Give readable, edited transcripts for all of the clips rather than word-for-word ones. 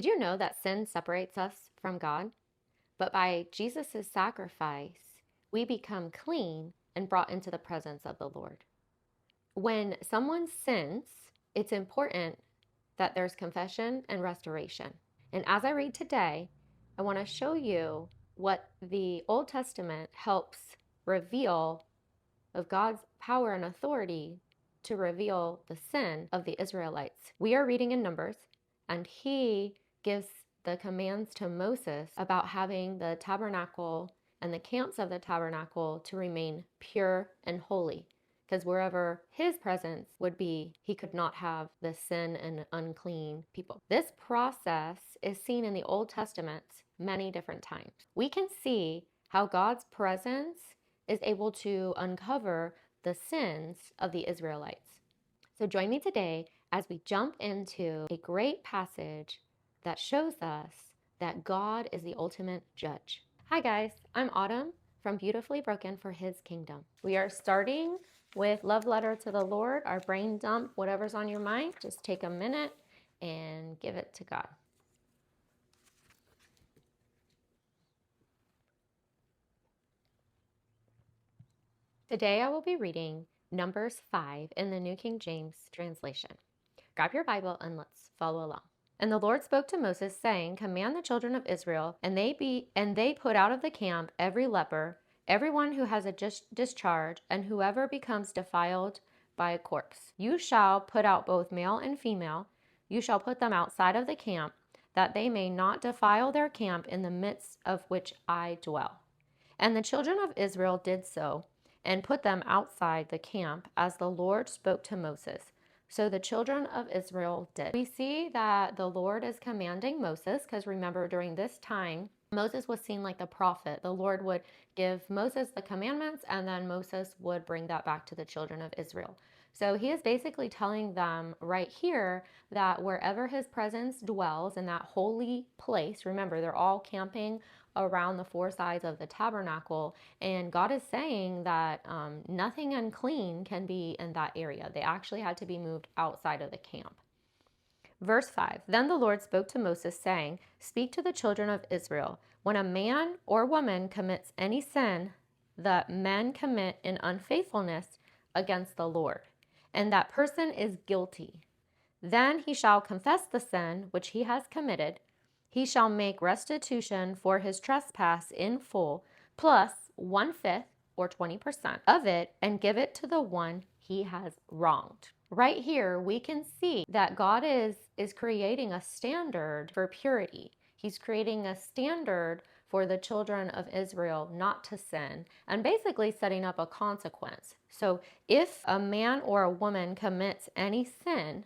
Did you know that sin separates us from God? But by Jesus' sacrifice, we become clean and brought into the presence of the Lord. When someone sins, it's important that there's confession and restoration. And as I read today, I want to show you what the Old Testament helps reveal of God's power and authority to reveal the sin of the Israelites. We are reading in Numbers, and he gives the commands to Moses about having the tabernacle and the camps of the tabernacle to remain pure and holy. Because wherever his presence would be, he could not have the sin and unclean people. This process is seen in the Old Testament many different times. We can see how God's presence is able to uncover the sins of the Israelites. So join me today as we jump into a great passage that shows us that God is the ultimate judge. Hi guys, I'm Autumn from Beautifully Broken for His Kingdom. We are starting with Love Letter to the Lord, our brain dump, whatever's on your mind. Just take a minute and give it to God. Today I will be reading Numbers 5 in the New King James translation. Grab your Bible and let's follow along. And the Lord spoke to Moses, saying, Command the children of Israel, and they put out of the camp every leper, everyone who has a discharge, and whoever becomes defiled by a corpse. You shall put out both male and female. You shall put them outside of the camp, that they may not defile their camp in the midst of which I dwell. And the children of Israel did so, and put them outside the camp, as the Lord spoke to Moses. So the children of Israel did. We see that the Lord is commanding Moses, because remember, during this time, Moses was seen like the prophet. The Lord would give Moses the commandments, and then Moses would bring that back to the children of Israel. So he is basically telling them right here that wherever his presence dwells in that holy place, remember, they're all camping around the four sides of the tabernacle, and God is saying that nothing unclean can be in that area. They actually had to be moved outside of the camp. Verse 5, Then the Lord spoke to Moses, saying, Speak to the children of Israel. When a man or woman commits any sin that men commit in unfaithfulness against the Lord, and that person is guilty, then he shall confess the sin which he has committed. He shall make restitution for his trespass in full, plus 1/5 or 20% of it, and give it to the one he has wronged. Right here, we can see that God is creating a standard for purity. He's creating a standard for the children of Israel not to sin, and basically setting up a consequence. So if a man or a woman commits any sin,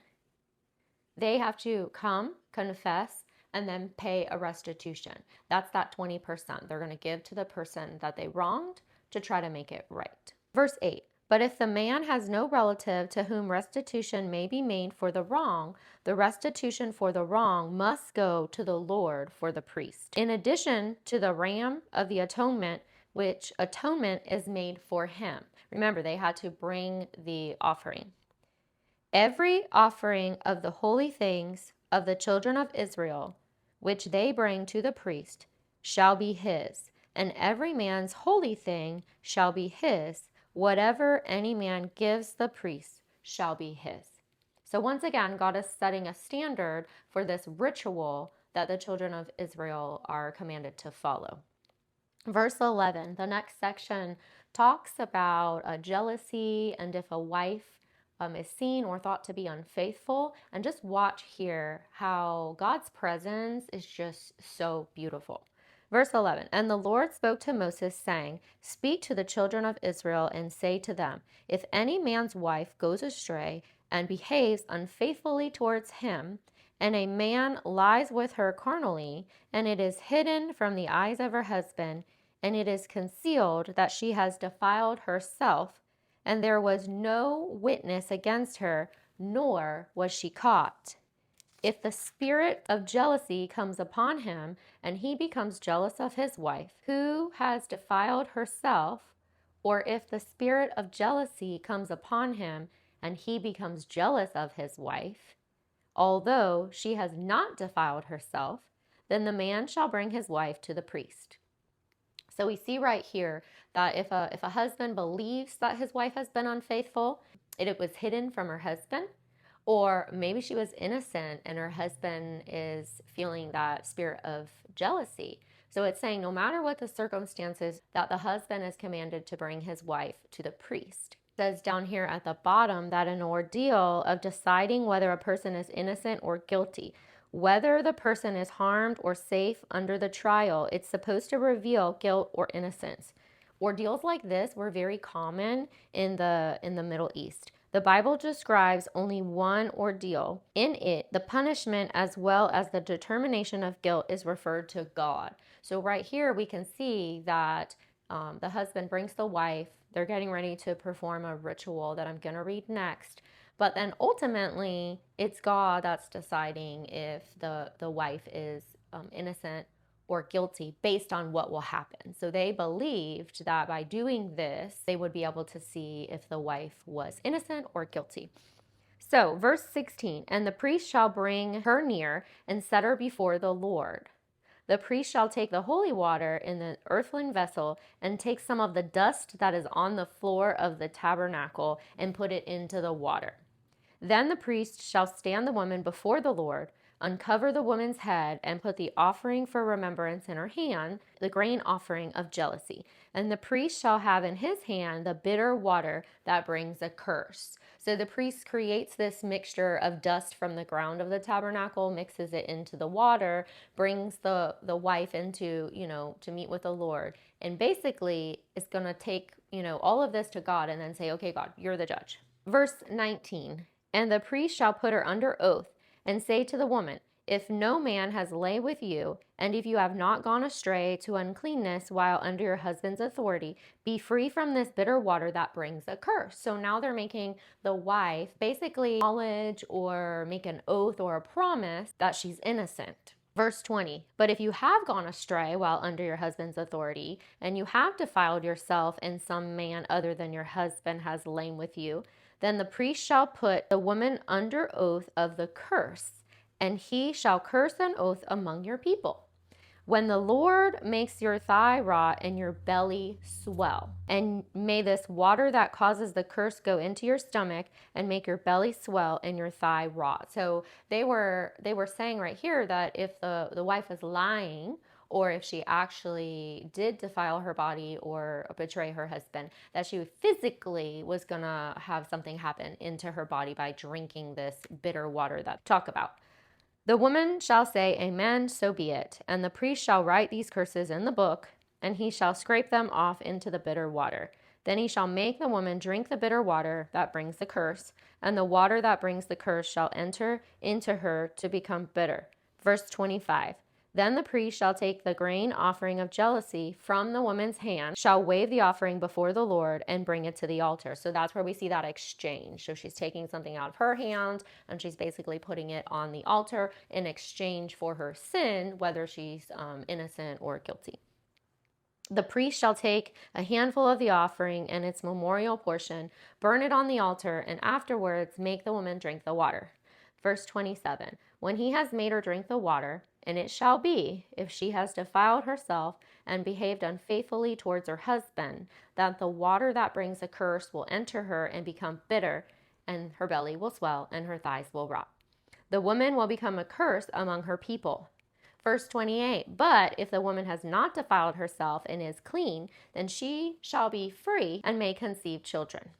they have to come, confess, and then pay a restitution. That's that 20%. They're going to give to the person that they wronged to try to make it right. Verse 8, But if the man has no relative to whom restitution may be made for the wrong, the restitution for the wrong must go to the Lord for the priest. In addition to the ram of the atonement, which atonement is made for him. Remember, they had to bring the offering. Every offering of the holy things of the children of Israel, which they bring to the priest, shall be his, and every man's holy thing shall be his. Whatever any man gives the priest shall be his. So once again, God is setting a standard for this ritual that the children of Israel are commanded to follow. Verse 11, the next section talks about jealousy, and if a wife is seen or thought to be unfaithful. And just watch here how God's presence is just so beautiful. Verse 11, And the Lord spoke to Moses, saying, Speak to the children of Israel and say to them, If any man's wife goes astray and behaves unfaithfully towards him, and a man lies with her carnally, and it is hidden from the eyes of her husband, and it is concealed that she has defiled herself, and there was no witness against her, nor was she caught. If the spirit of jealousy comes upon him, and he becomes jealous of his wife, who has defiled herself, or if the spirit of jealousy comes upon him, and he becomes jealous of his wife, Although she has not defiled herself, then the man shall bring his wife to the priest. So we see right here that if a husband believes that his wife has been unfaithful, it was hidden from her husband, or maybe she was innocent and her husband is feeling that spirit of jealousy. So it's saying no matter what the circumstances, that the husband is commanded to bring his wife to the priest. It says down here at the bottom that an ordeal of deciding whether a person is innocent or guilty, whether the person is harmed or safe under the trial, it's supposed to reveal guilt or innocence. Ordeals like this were very common in the Middle East. The Bible describes only one ordeal. In it, the punishment as well as the determination of guilt is referred to God. So right here we can see that the husband brings the wife. They're getting ready to perform a ritual that I'm going to read next. But then ultimately, it's God that's deciding if the wife is innocent or guilty based on what will happen. So they believed that by doing this, they would be able to see if the wife was innocent or guilty. So, verse 16, and the priest shall bring her near and set her before the Lord. The priest shall take the holy water in the earthen vessel and take some of the dust that is on the floor of the tabernacle and put it into the water. Then the priest shall stand the woman before the Lord, uncover the woman's head, and put the offering for remembrance in her hand, the grain offering of jealousy. And the priest shall have in his hand the bitter water that brings a curse. So the priest creates this mixture of dust from the ground of the tabernacle, mixes it into the water, brings the wife into, to meet with the Lord. And basically, it's going to take, all of this to God and then say, okay, God, you're the judge. Verse 19. And the priest shall put her under oath, and say to the woman, if no man has lay with you, and if you have not gone astray to uncleanness while under your husband's authority, be free from this bitter water that brings a curse. So now they're making the wife basically acknowledge or make an oath or a promise that she's innocent. Verse 20, but if you have gone astray while under your husband's authority, and you have defiled yourself, and some man other than your husband has lain with you, then the priest shall put the woman under oath of the curse, and he shall curse an oath among your people. When the Lord makes your thigh rot and your belly swell, and may this water that causes the curse go into your stomach and make your belly swell and your thigh rot. So they were saying right here that if the wife was lying, or if she actually did defile her body or betray her husband, that she physically was going to have something happen into her body by drinking this bitter water that we talk about. The woman shall say, Amen, so be it. And the priest shall write these curses in the book, and he shall scrape them off into the bitter water. Then he shall make the woman drink the bitter water that brings the curse, and the water that brings the curse shall enter into her to become bitter. Verse 25. Then the priest shall take the grain offering of jealousy from the woman's hand, shall wave the offering before the Lord, and bring it to the altar. So that's where we see that exchange. So she's taking something out of her hand, and she's basically putting it on the altar in exchange for her sin, whether she's innocent or guilty. The priest shall take a handful of the offering and its memorial portion, burn it on the altar, and afterwards make the woman drink the water. Verse 27. When he has made her drink the water, and it shall be, if she has defiled herself and behaved unfaithfully towards her husband, that the water that brings a curse will enter her and become bitter, and her belly will swell and her thighs will rot. The woman will become a curse among her people. Verse 28, but if the woman has not defiled herself and is clean, then she shall be free and may conceive children.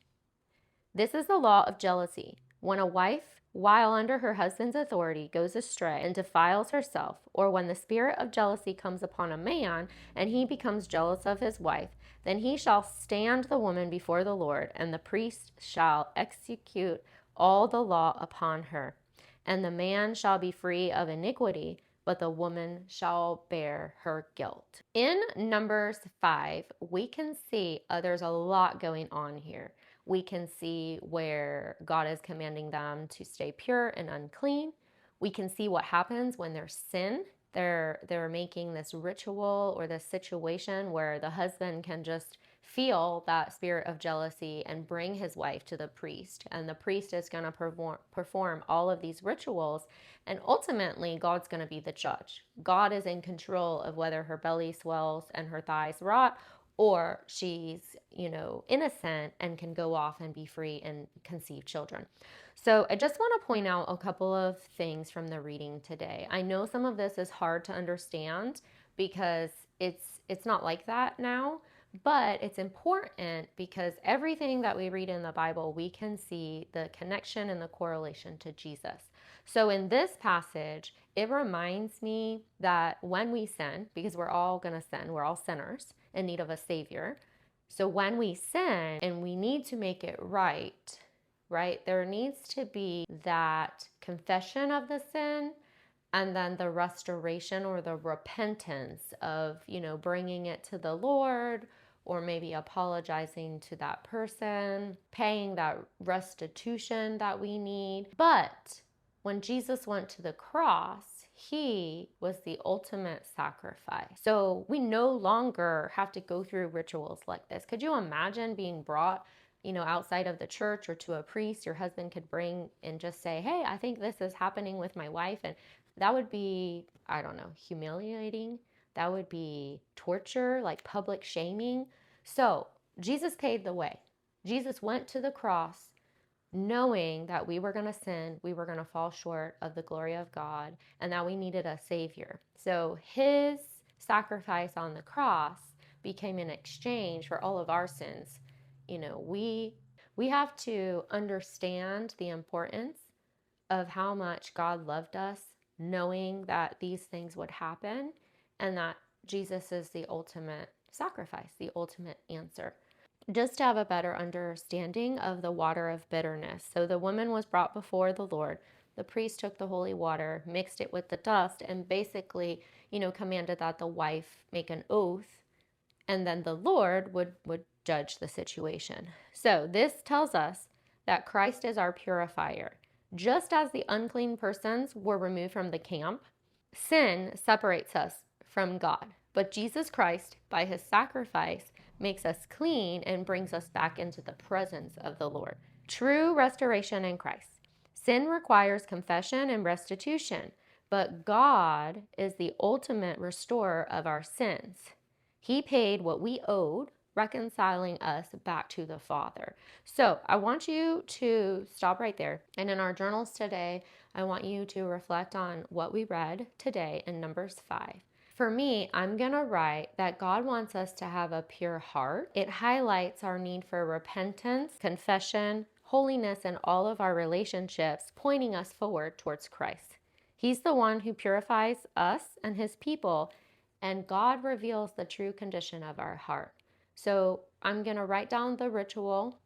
This is the law of jealousy. When a wife, while under her husband's authority, goes astray and defiles herself, or when the spirit of jealousy comes upon a man and he becomes jealous of his wife, then he shall stand the woman before the Lord, and the priest shall execute all the law upon her. And the man shall be free of iniquity, but the woman shall bear her guilt. In Numbers 5, we can see there's a lot going on here. We can see where God is commanding them to stay pure and unclean. We can see what happens when there's sin. They're making this ritual or this situation where the husband can just feel that spirit of jealousy and bring his wife to the priest. And the priest is going to perform all of these rituals. And ultimately, God's going to be the judge. God is in control of whether her belly swells and her thighs rot, or she's, innocent and can go off and be free and conceive children. So I just want to point out a couple of things from the reading today. I know some of this is hard to understand because it's not like that now, but it's important because everything that we read in the Bible, we can see the connection and the correlation to Jesus. So in this passage, it reminds me that when we sin, because we're all going to sin, we're all sinners in need of a Savior. So when we sin and we need to make it right, there needs to be that confession of the sin and then the restoration or the repentance of, bringing it to the Lord, or maybe apologizing to that person, paying that restitution that we need. But when Jesus went to the cross, he was the ultimate sacrifice. So we no longer have to go through rituals like this. Could you imagine being brought, outside of the church or to a priest? Your husband could bring and just say, hey, I think this is happening with my wife. And that would be, I don't know, humiliating. That would be torture, like public shaming. So Jesus paid the way. Jesus went to the cross knowing that we were going to sin, we were going to fall short of the glory of God, and that we needed a Savior. So his sacrifice on the cross became an exchange for all of our sins. We have to understand the importance of how much God loved us, knowing that these things would happen, and that Jesus is the ultimate sacrifice, the ultimate answer. Just to have a better understanding of the water of bitterness. So the woman was brought before the Lord. The priest took the holy water, mixed it with the dust, and basically, commanded that the wife make an oath, and then the Lord would judge the situation. So this tells us that Christ is our purifier. Just as the unclean persons were removed from the camp, sin separates us from God. But Jesus Christ, by his sacrifice, makes us clean and brings us back into the presence of the Lord. True restoration in Christ. Sin requires confession and restitution, but God is the ultimate restorer of our sins. He paid what we owed, reconciling us back to the Father. So I want you to stop right there. And in our journals today, I want you to reflect on what we read today in Numbers 5. For me, I'm going to write that God wants us to have a pure heart. It highlights our need for repentance, confession, holiness in all of our relationships, pointing us forward towards Christ. He's the one who purifies us and his people, and God reveals the true condition of our heart. So I'm going to write down the ritual.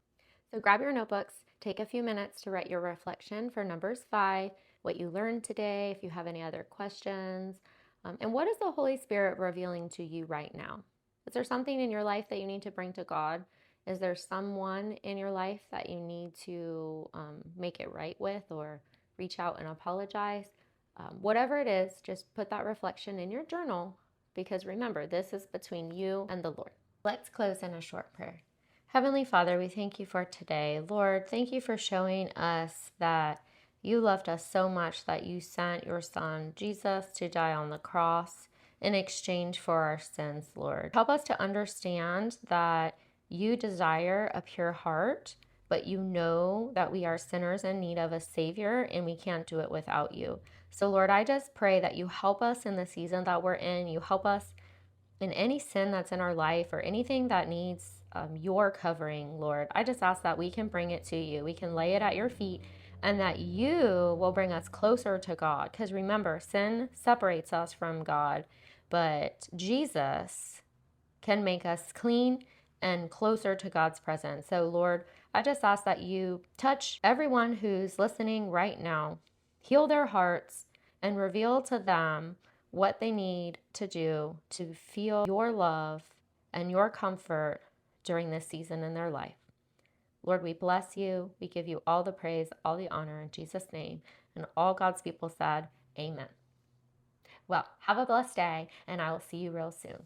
So grab your notebooks, take a few minutes to write your reflection for Numbers 5, what you learned today, if you have any other questions. And what is the Holy Spirit revealing to you right now? Is there something in your life that you need to bring to God? Is there someone in your life that you need to make it right with, or reach out and apologize? Whatever it is, just put that reflection in your journal, because remember, this is between you and the Lord. Let's close in a short prayer. Heavenly Father, we thank you for today. Lord, thank you for showing us that you loved us so much that you sent your Son, Jesus, to die on the cross in exchange for our sins, Lord. Help us to understand that you desire a pure heart, but you know that we are sinners in need of a Savior, and we can't do it without you. So, Lord, I just pray that you help us in the season that we're in. You help us in any sin that's in our life or anything that needs your covering, Lord. I just ask that we can bring it to you. We can lay it at your feet, and that you will bring us closer to God. Because remember, sin separates us from God, but Jesus can make us clean and closer to God's presence. So, Lord, I just ask that you touch everyone who's listening right now, heal their hearts, and reveal to them what they need to do to feel your love and your comfort during this season in their life. Lord, we bless you. We give you all the praise, all the honor in Jesus' name. And all God's people said, amen. Well, have a blessed day, and I will see you real soon.